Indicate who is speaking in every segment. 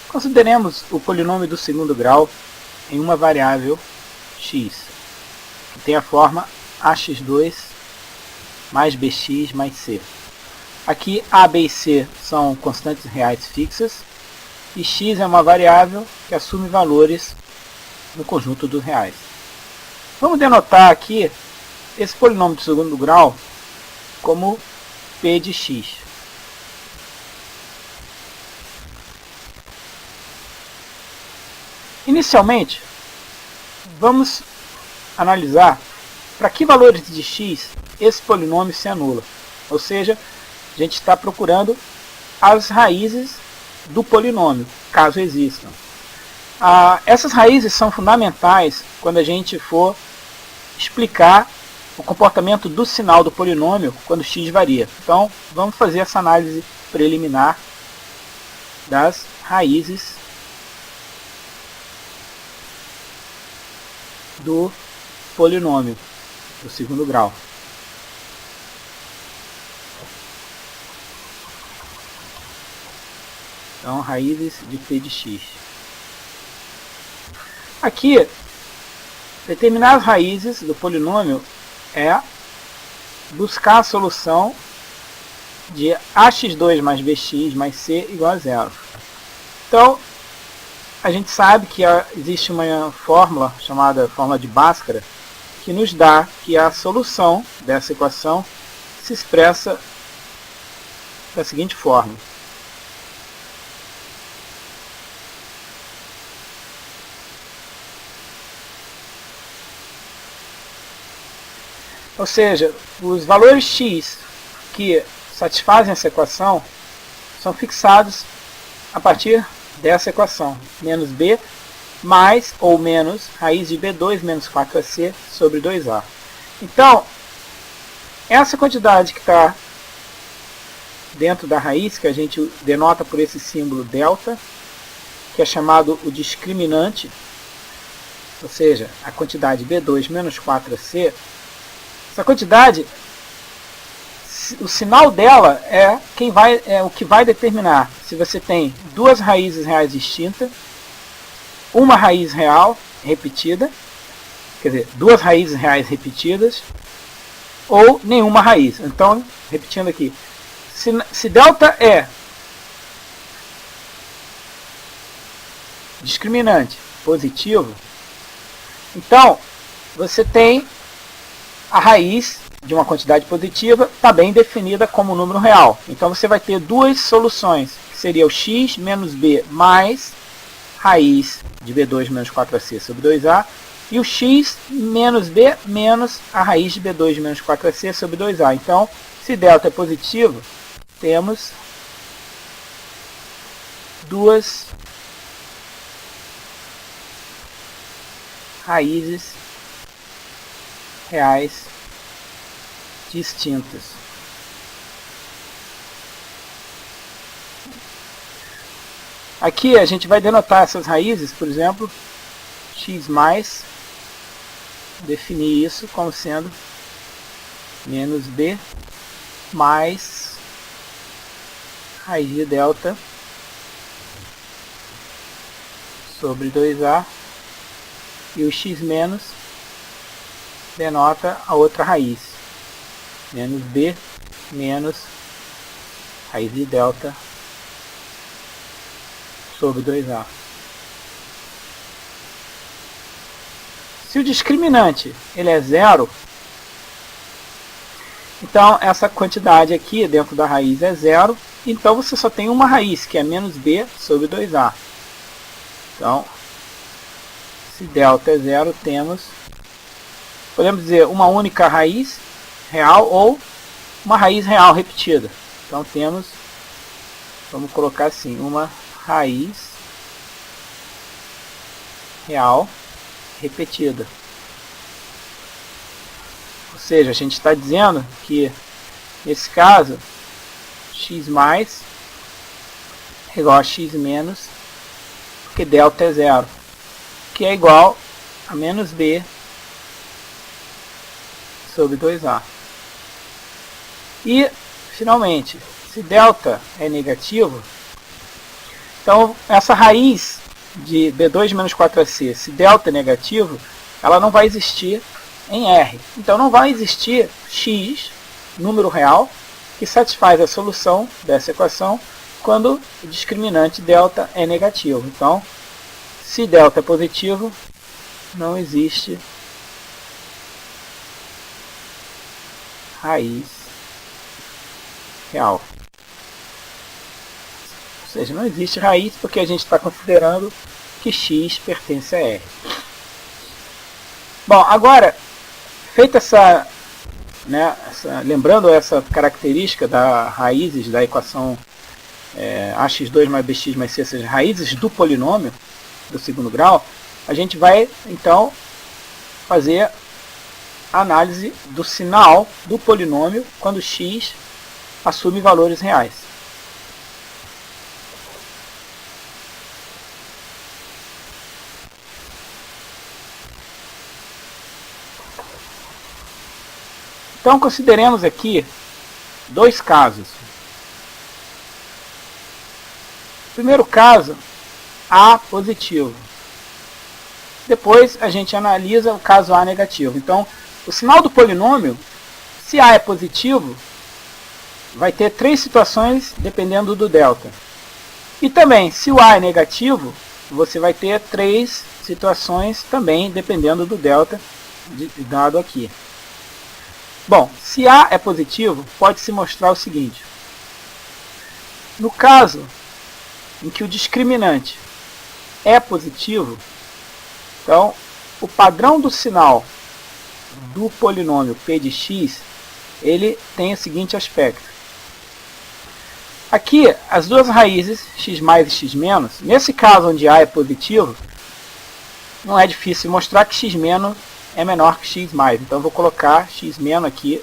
Speaker 1: Consideremos o polinômio do segundo grau em uma variável x, que tem a forma ax2 mais bx mais c. Aqui a, b e c são constantes reais fixas, e x é uma variável que assume valores no conjunto dos reais. Vamos denotar aqui esse polinômio de segundo grau como p de x. Inicialmente, vamos analisar para que valores de x esse polinômio se anula. Ou seja, a gente está procurando as raízes do polinômio, caso existam. Essas raízes são fundamentais quando a gente for explicar o comportamento do sinal do polinômio quando x varia. Então, vamos fazer essa análise preliminar das raízes do polinômio do segundo grau. Então, raízes de p de x. Aqui, determinar as raízes do polinômio é buscar a solução de ax2 mais bx mais c igual a zero. Então, a gente sabe que existe uma fórmula chamada fórmula de Bhaskara que nos dá que a solução dessa equação se expressa da seguinte forma. Ou seja, os valores x que satisfazem essa equação são fixados a partir dessa equação, menos b mais ou menos raiz de b2 menos 4ac sobre 2a. Então, essa quantidade que está dentro da raiz, que a gente denota por esse símbolo delta, que é chamado o discriminante, ou seja, a quantidade b2 menos 4ac, essa quantidade, o sinal dela é o que vai determinar se você tem duas raízes reais distintas, uma raiz real repetida, quer dizer, duas raízes reais repetidas, ou nenhuma raiz. Então, repetindo aqui, se delta é discriminante positivo, então você tem a raiz de uma quantidade positiva está bem definida como número real. Então você vai ter duas soluções, que seria o x menos b mais raiz de b2 menos 4ac sobre 2a, e o x menos b menos a raiz de b2 menos 4ac sobre 2a. Então, se delta é positivo, temos duas raízes reais distintas. Aqui a gente vai denotar essas raízes, por exemplo, x mais, definir isso como sendo menos b mais raiz de delta sobre 2a, e o x menos denota a outra raiz, menos b menos raiz de delta sobre 2a. Se o discriminante ele é zero, então essa quantidade aqui dentro da raiz é zero, então você só tem uma raiz, que é menos b sobre 2a. Então, se delta é zero, podemos dizer uma única raiz real ou uma raiz real repetida. Então temos, vamos colocar assim, uma raiz real repetida. Ou seja, a gente está dizendo que, nesse caso, x mais é igual a x menos, porque delta é zero, que é igual a menos b sobre 2a. E, finalmente, se delta é negativo, Então, essa raiz de B2 menos 4AC, se delta é negativo, ela não vai existir em R. Então, não vai existir x, número real, que satisfaz a solução dessa equação quando o discriminante delta é negativo. Então, se delta é positivo, não existe raiz real. Ou seja, não existe raiz porque a gente está considerando que x pertence a R. Bom, agora, feita lembrando essa característica das raízes da equação ax2 mais bx mais c, ou seja, raízes do polinômio do segundo grau, a gente vai então fazer a análise do sinal do polinômio quando x assume valores reais. Então, consideremos aqui dois casos. Primeiro caso, A positivo. Depois a gente analisa o caso A negativo. Então, o sinal do polinômio, se A é positivo, vai ter três situações dependendo do delta. E também, se o A é negativo, você vai ter três situações também dependendo do delta dado aqui. Bom, se A é positivo, pode-se mostrar o seguinte. No caso em que o discriminante é positivo, então o padrão do sinal do polinômio p de x, ele tem o seguinte aspecto. Aqui, as duas raízes, x mais e x menos, nesse caso onde A é positivo, não é difícil mostrar que x menos é menor que x mais. Então, eu vou colocar x menos aqui,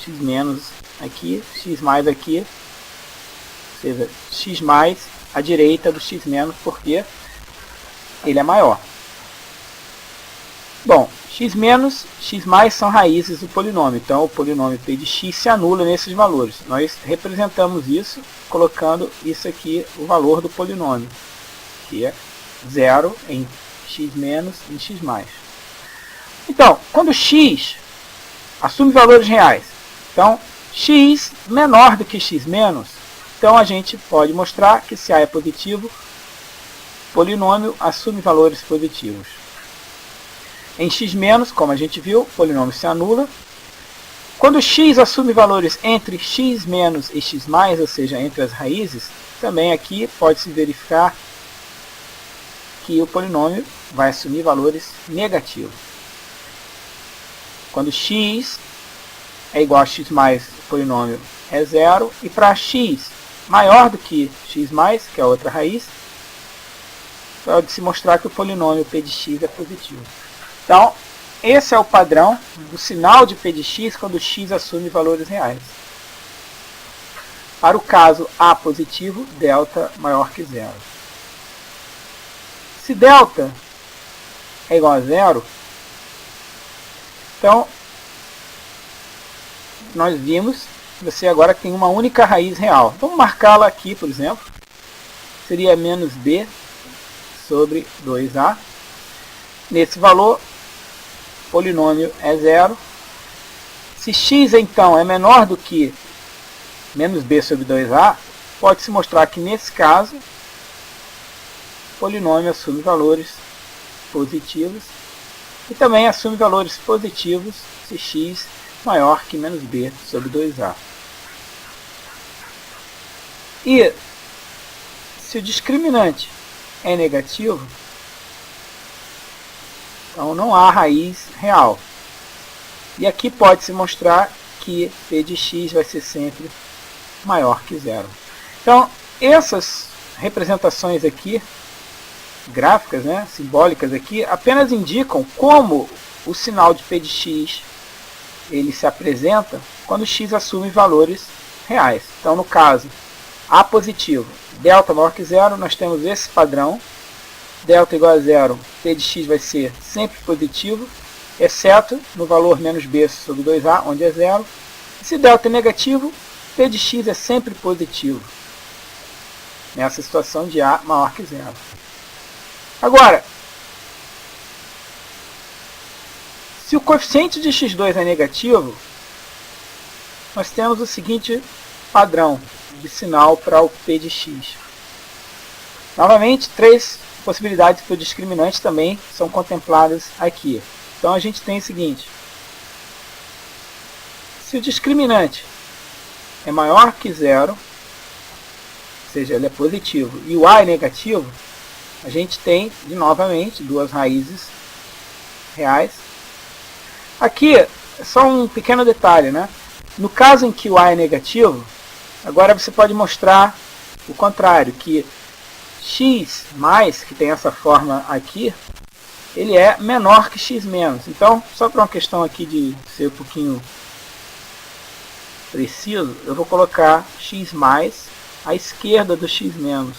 Speaker 1: x menos aqui, x mais aqui, ou seja, x mais à direita do x menos, porque ele é maior. Bom, x menos, x mais são raízes do polinômio. Então, o polinômio p de x se anula nesses valores. Nós representamos isso colocando isso aqui, o valor do polinômio, que é 0 em x menos em x mais. Então, quando x assume valores reais, então x menor do que x menos, então a gente pode mostrar que se A é positivo, o polinômio assume valores positivos. Em x menos, como a gente viu, o polinômio se anula. Quando x assume valores entre x menos e x mais, ou seja, entre as raízes, também aqui pode-se verificar que o polinômio vai assumir valores negativos. Quando x é igual a x mais, o polinômio é 0. E para x maior do que x mais, que é a outra raiz, pode-se mostrar que o polinômio p de x é positivo. Então, esse é o padrão do sinal de p de x quando x assume valores reais. Para o caso A positivo, delta maior que 0. Se delta é igual a 0, então, nós vimos que você agora tem uma única raiz real. Vamos marcá-la aqui, por exemplo. Seria menos b sobre 2a. Nesse valor, o polinômio é 0. Se x, então, é menor do que menos b sobre 2a, pode-se mostrar que, nesse caso, o polinômio assume valores positivos. E também assume valores positivos se x maior que menos b sobre 2a. E se o discriminante é negativo, então não há raiz real. E aqui pode-se mostrar que p de x vai ser sempre maior que 0. Então, essas representações aqui, gráficas, simbólicas aqui, apenas indicam como o sinal de p de x ele se apresenta quando x assume valores reais. Então, no caso A positivo, delta maior que 0, nós temos esse padrão. Delta igual a 0, p de x vai ser sempre positivo, exceto no valor menos b sobre 2a, onde é 0. E se delta é negativo, p de x é sempre positivo. nessa situação de A maior que zero. Agora, se o coeficiente de x2 é negativo, nós temos o seguinte padrão de sinal para o p de x. Novamente, 3 possibilidades para o discriminante também são contempladas aqui. Então a gente tem o seguinte: se o discriminante é maior que zero, ou seja, ele é positivo, e o a é negativo, a gente tem, novamente, duas raízes reais. Aqui, é só um pequeno detalhe, né? No caso em que o a é negativo, agora você pode mostrar o contrário, que x mais, que tem essa forma aqui, ele é menor que x menos. Então, só para uma questão aqui de ser um pouquinho preciso, eu vou colocar x mais à esquerda do x menos.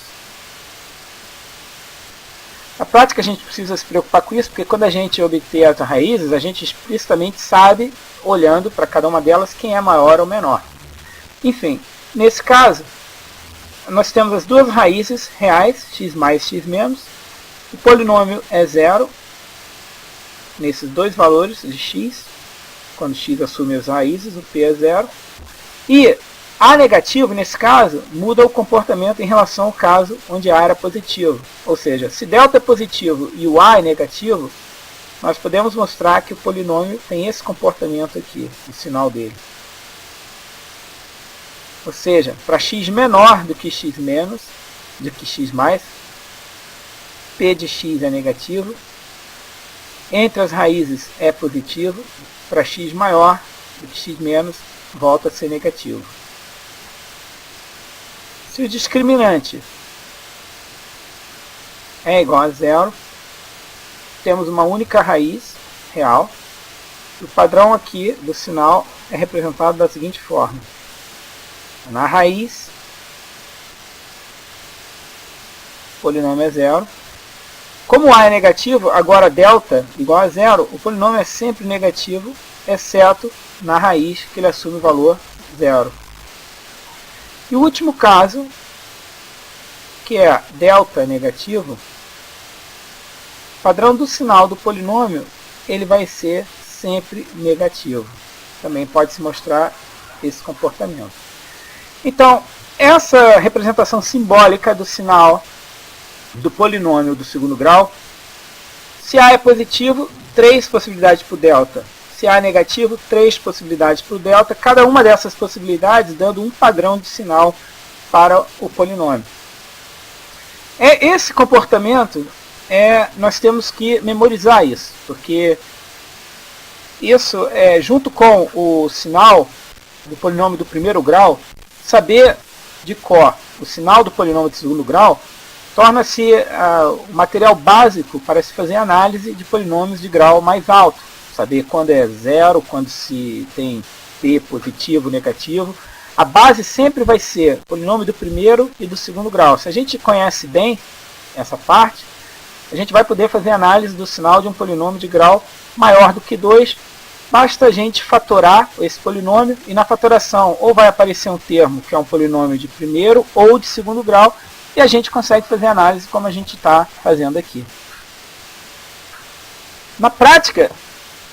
Speaker 1: Na prática a gente precisa se preocupar com isso, porque quando a gente obter as raízes, a gente explicitamente sabe, olhando para cada uma delas, quem é maior ou menor. Enfim, nesse caso, nós temos as duas raízes reais, x mais e x menos. O polinômio é zero nesses dois valores de x. Quando x assume as raízes, o p é zero. E a negativo, nesse caso, muda o comportamento em relação ao caso onde a era positivo. Ou seja, se delta é positivo e o a é negativo, nós podemos mostrar que o polinômio tem esse comportamento aqui, o sinal dele. Ou seja, para x menor do que x menos, do que x mais, p de x é negativo. Entre as raízes é positivo. Para x maior do que x menos, volta a ser negativo. Se o discriminante é igual a zero, temos uma única raiz real. O padrão aqui do sinal é representado da seguinte forma. Na raiz, o polinômio é zero. Como a é negativo, agora delta igual a zero, o polinômio é sempre negativo, exceto na raiz, que ele assume o valor zero. E o último caso, que é delta negativo, o padrão do sinal do polinômio ele vai ser sempre negativo. Também pode se mostrar esse comportamento. Então, essa representação simbólica do sinal do polinômio do segundo grau, se A é positivo, 3 possibilidades para o delta. Se A é negativo, 3 possibilidades para o delta. Cada uma dessas possibilidades dando um padrão de sinal para o polinômio. Esse comportamento, nós temos que memorizar isso, porque isso, junto com o sinal do polinômio do primeiro grau, saber de cor o sinal do polinômio do segundo grau torna-se o material básico para se fazer análise de polinômios de grau mais alto. Saber quando é zero, quando se tem p positivo, negativo. A base sempre vai ser o polinômio do primeiro e do segundo grau. Se a gente conhece bem essa parte, a gente vai poder fazer análise do sinal de um polinômio de grau maior do que 2. Basta a gente fatorar esse polinômio e na fatoração ou vai aparecer um termo que é um polinômio de primeiro ou de segundo grau e a gente consegue fazer análise como a gente está fazendo aqui. Na prática,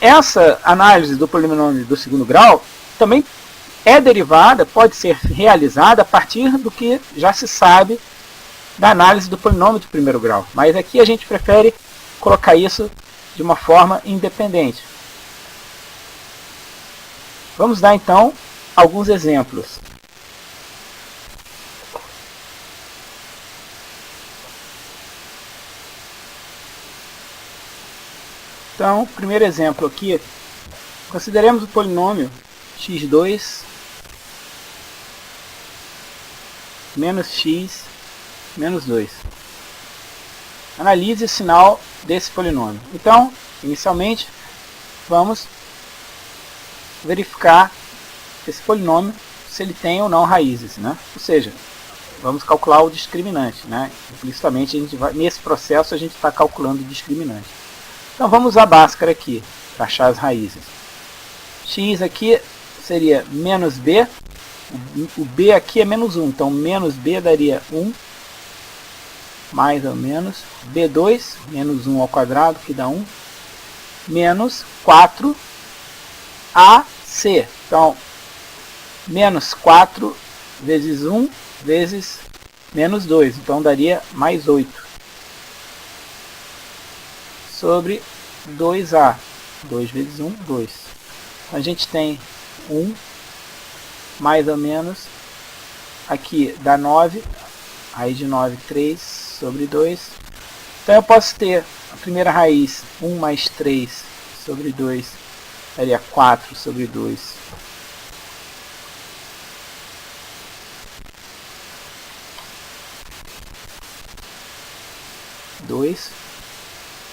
Speaker 1: essa análise do polinômio do segundo grau também é derivada, pode ser realizada a partir do que já se sabe da análise do polinômio do primeiro grau. Mas aqui a gente prefere colocar isso de uma forma independente. Vamos dar então alguns exemplos. Então, primeiro exemplo aqui, consideremos o polinômio x2 menos x menos 2. Analise o sinal desse polinômio. Então, inicialmente, vamos verificar esse polinômio, se ele tem ou não raízes, né? Ou seja, vamos calcular o discriminante, né? Implicitamente, nesse processo, a gente está calculando o discriminante. Então, vamos usar a Bhaskara aqui, para achar as raízes. X aqui seria menos b, o b aqui é menos 1, então menos b daria 1, mais ou menos B2, menos 1 ao quadrado, que dá 1, menos 4AC. Então, menos 4 vezes 1 vezes menos 2. Então, daria mais 8. Sobre 2A. 2 vezes 1, 2. Então, a gente tem 1, mais ou menos, aqui dá 9. Raiz de 9, 3 sobre 2. Então, eu posso ter a primeira raiz, 1 mais 3 sobre 2, daria 4 sobre 2.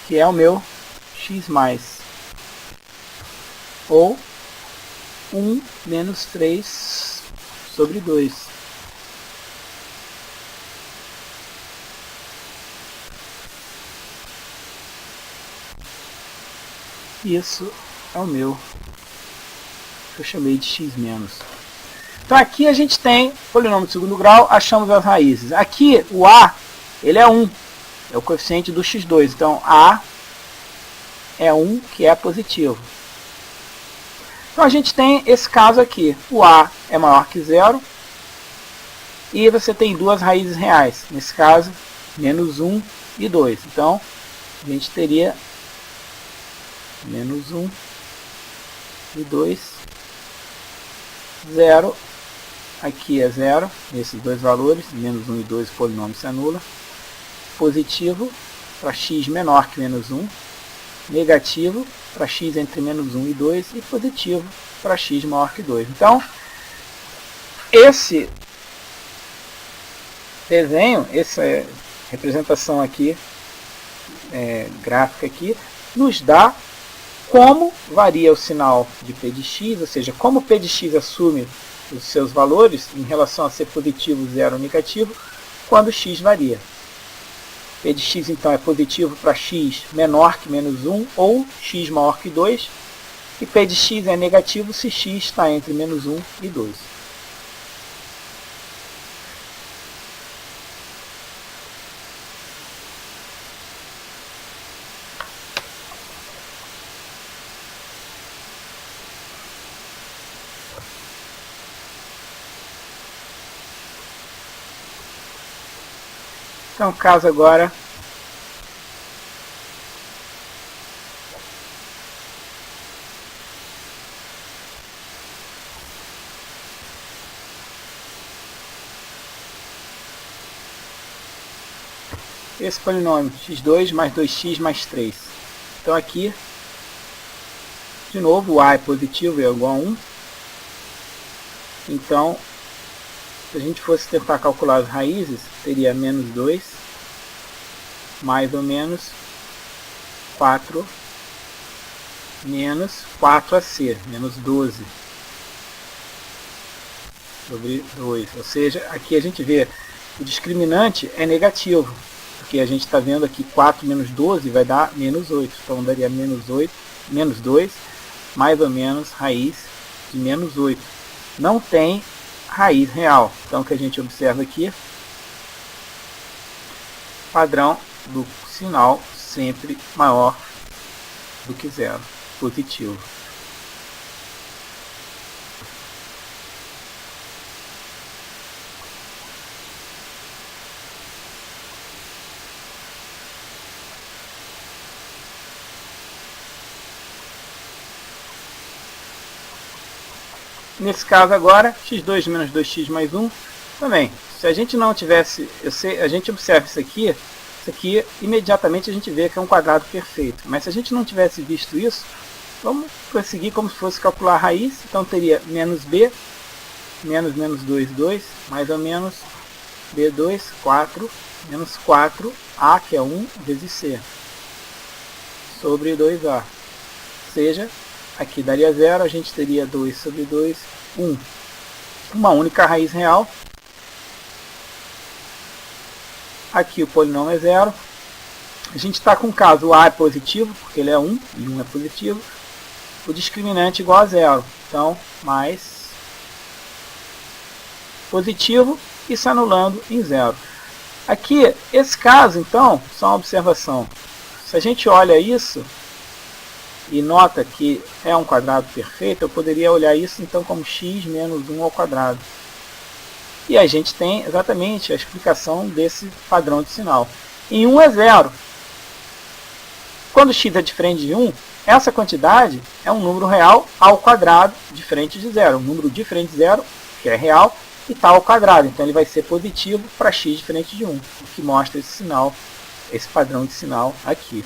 Speaker 1: Que é o meu x mais, ou 1 menos 3 sobre 2. Isso é o meu, que eu chamei de x menos. Então aqui a gente tem polinômio de segundo grau, achamos as raízes. Aqui o a, ele é 1. É o coeficiente do x2. Então, A é 1, que é positivo. Então, a gente tem esse caso aqui. O A é maior que 0. E você tem duas raízes reais. Nesse caso, menos 1 e 2. Então, a gente teria menos 1 e 2. 0. Aqui é 0. Esses dois valores. Menos 1 e 2, o polinômio se anula. Positivo para x menor que menos 1, negativo para x entre menos 1 e 2 e positivo para x maior que 2. Então, esse desenho, essa representação aqui, gráfica aqui, nos dá como varia o sinal de P de x, ou seja, como P de x assume os seus valores em relação a ser positivo, 0 ou negativo, quando x varia. P de x, então, é positivo para x menor que menos 1 ou x maior que 2. E P de x é negativo se x está entre menos 1 e 2. Então, caso agora esse polinômio x2 mais 2x mais 3. Então aqui, de novo, o a é positivo, é igual a 1. Então, se a gente fosse tentar calcular as raízes, teria menos 2, mais ou menos 4, menos 4ac, menos 12 sobre 2. Ou seja, aqui a gente vê o discriminante é negativo, porque a gente está vendo aqui 4 menos 12 vai dar menos 8. Então daria menos 8, menos 2, mais ou menos raiz de menos 8. Não tem raiz real. Então o que a gente observa aqui, padrão do sinal sempre maior do que 0, positivo. Nesse caso agora, x2 menos 2x mais 1, também, se a gente não tivesse, a gente observa isso aqui imediatamente a gente vê que é um quadrado perfeito. Mas se a gente não tivesse visto isso, vamos prosseguir como se fosse calcular a raiz. Então teria menos b, menos menos 2, 2, mais ou menos b2, 4, menos 4, a que é 1, vezes c, sobre 2a. Ou seja, aqui daria 0, a gente teria 2 sobre 2, 1. Uma única raiz real. Aqui o polinômio é 0. A gente está com o caso o a é positivo, porque ele é 1, e 1 é positivo. O discriminante igual a 0. Então, mais positivo e se anulando em 0. Aqui, esse caso, então, só uma observação. Se a gente olha isso e nota que é um quadrado perfeito, eu poderia olhar isso então como x menos 1 ao quadrado. E a gente tem exatamente a explicação desse padrão de sinal. Em 1 é 0. Quando x é diferente de 1, essa quantidade é um número real ao quadrado diferente de 0. Um número diferente de 0, que é real, e está ao quadrado. Então ele vai ser positivo para x diferente de 1, o que mostra esse sinal, esse padrão de sinal aqui.